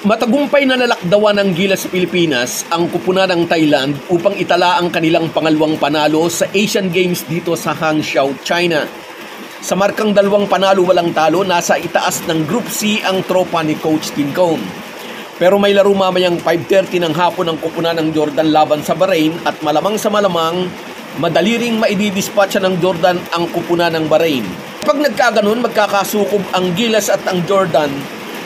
Matagumpay na nalakdawan ng Gilas Pilipinas ang kupunan ng Thailand upang itala ang kanilang pangalawang panalo sa Asian Games dito sa Hangzhou, China. Sa markang 2 panalo walang talo, nasa itaas ng Group C ang tropa ni Coach Tim Cone. Pero may laro mamayang 5:30 ng hapon ang kupunan ng Jordan laban sa Bahrain at malamang sa malamang, madali ring maididispatcha ng Jordan ang kupunan ng Bahrain. Pag nagkaganon, magkakasukob ang Gilas at ang Jordan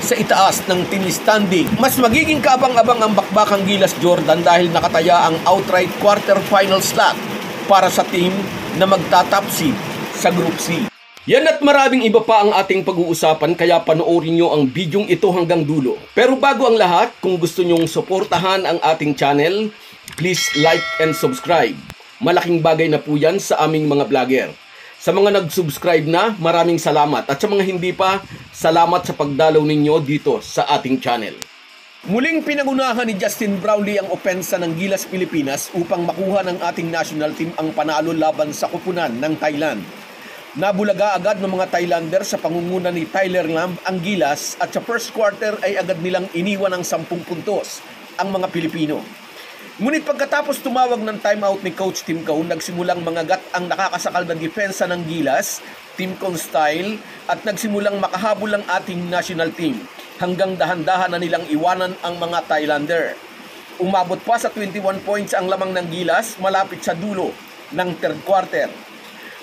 sa itaas ng team standing. Mas magiging kaabang-abang ang bakbakang Gilas Jordan dahil nakataya ang outright quarterfinal slot para sa team na magta-top seed sa Group C. Yan at maraming iba pa ang ating pag-uusapan, kaya panoorin nyo ang bidyong ito hanggang dulo. Pero bago ang lahat, kung gusto nyong suportahan ang ating channel, please like and subscribe. Malaking bagay na po yan sa aming mga vlogger. Sa mga nag-subscribe na, maraming salamat. At sa mga hindi pa, salamat sa pagdalaw ninyo dito sa ating channel. Muling pinangunahan ni Justin Brownlee ang opensa ng Gilas Pilipinas upang makuha ng ating national team ang panalo laban sa kupunan ng Thailand. Nabulaga agad ng mga Thailander sa pangunguna ni Tyler Lamb ang Gilas at sa first quarter ay agad nilang iniwan ng 10 puntos ang mga Pilipino. Ngunit pagkatapos tumawag ng timeout ni Coach Tim Cone, nagsimulang mangagat ang nakakasakal na depensa ng Gilas, Tim Cone style, at nagsimulang makahabol ang ating national team hanggang dahan-dahan na nilang iwanan ang mga Thailander. Umabot pa sa 21 points ang lamang ng Gilas malapit sa dulo ng third quarter.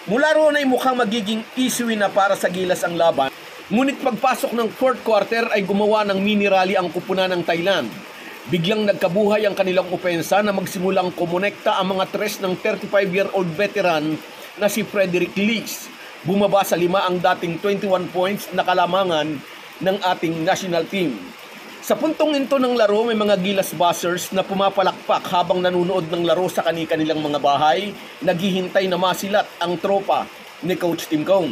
Mula roon ay mukhang magiging easy win na para sa Gilas ang laban, ngunit pagpasok ng fourth quarter ay gumawa ng mini rally ang kupunan ng Thailand. Biglang nagkabuhay ang kanilang opensa na magsimulang kumonekta ang mga tres ng 35-year-old veteran na si Frederick Lees. Bumaba sa 5 ang dating 21 points na kalamangan ng ating national team. Sa puntong ito ng laro, may mga Gilas buzzers na pumapalakpak habang nanunood ng laro sa kanilang mga bahay, naghihintay na masilat ang tropa ni Coach Tim Cone.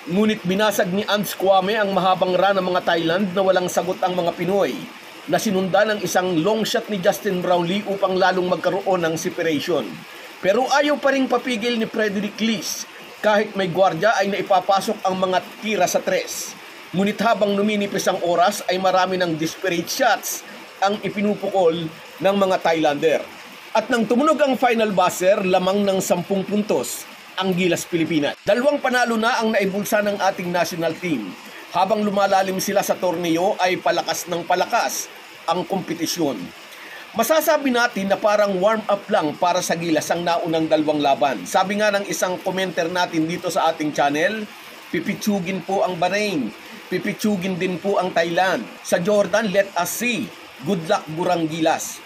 Ngunit binasag ni Ants Kwame ang mahabang run ng mga Thailand na walang sagot ang mga Pinoy, na sinundan ng isang long shot ni Justin Brownlee upang lalong magkaroon ng separation. Pero ayaw pa ring papigil ni Frederick Lees kahit may gwardiya ay naipapasok ang mga tira sa tres. Ngunit habang numinipis ang oras ay marami ng desperate shots ang ipinupukol ng mga Thailander. At nang tumunog ang final buzzer, lamang ng 10 puntos ang Gilas Pilipinas. 2 panalo na ang naibulsa ng ating national team. Habang lumalalim sila sa torneo ay palakas ng palakas ang kompetisyon. Masasabi natin na parang warm-up lang para sa Gilas ang naunang 2 laban. Sabi nga ng isang commenter natin dito sa ating channel, pipitsugin po ang Bahrain, pipitsugin din po ang Thailand. Sa Jordan, let us see. Good luck, Burang Gilas.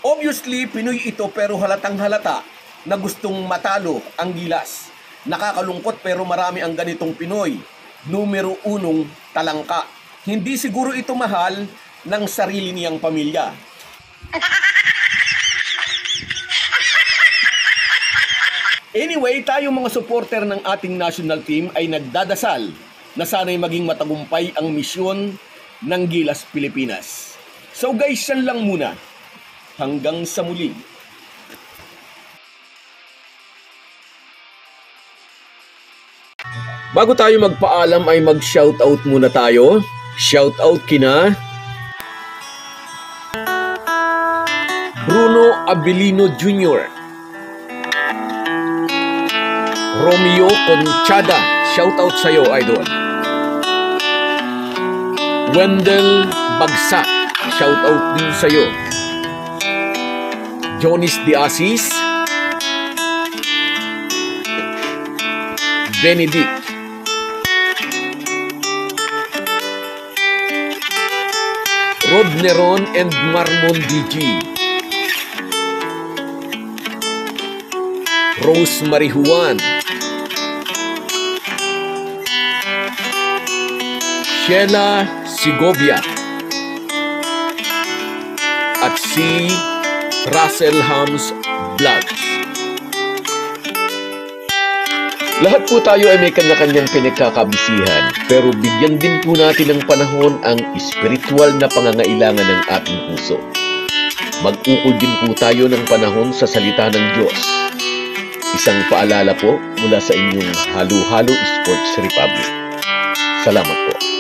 Obviously, Pinoy ito pero halatang halata na gustong matalo ang Gilas. Nakakalungkot pero marami ang ganitong Pinoy. Numero 1, talangka. Hindi siguro ito mahal ng sarili niyang pamilya. Anyway, tayong mga supporter ng ating national team ay nagdadasal na sana'y maging matagumpay ang misyon ng Gilas Pilipinas. So guys, yan lang muna. Hanggang sa muli. Bago tayo magpaalam ay mag-shoutout muna tayo. Shoutout kina Bruno Abilino Jr., Romeo Conchada, shoutout sa'yo, idol. Wendell Bagsak, shoutout din sa'yo. Jonis Diasis, Benedict, Rod Neron and Marmon DG, Rose Marijuan, Sheila Segovia, at si Russell Hams Vlogs. Lahat po tayo ay may kanya-kanyang pinagkakabisihan, pero bigyan din po natin ng panahon ang espiritual na pangangailangan ng ating puso. Mag-ukol din po tayo ng panahon sa salita ng Diyos. Isang paalala po mula sa inyong Halo-Halo Sports Republic. Salamat po.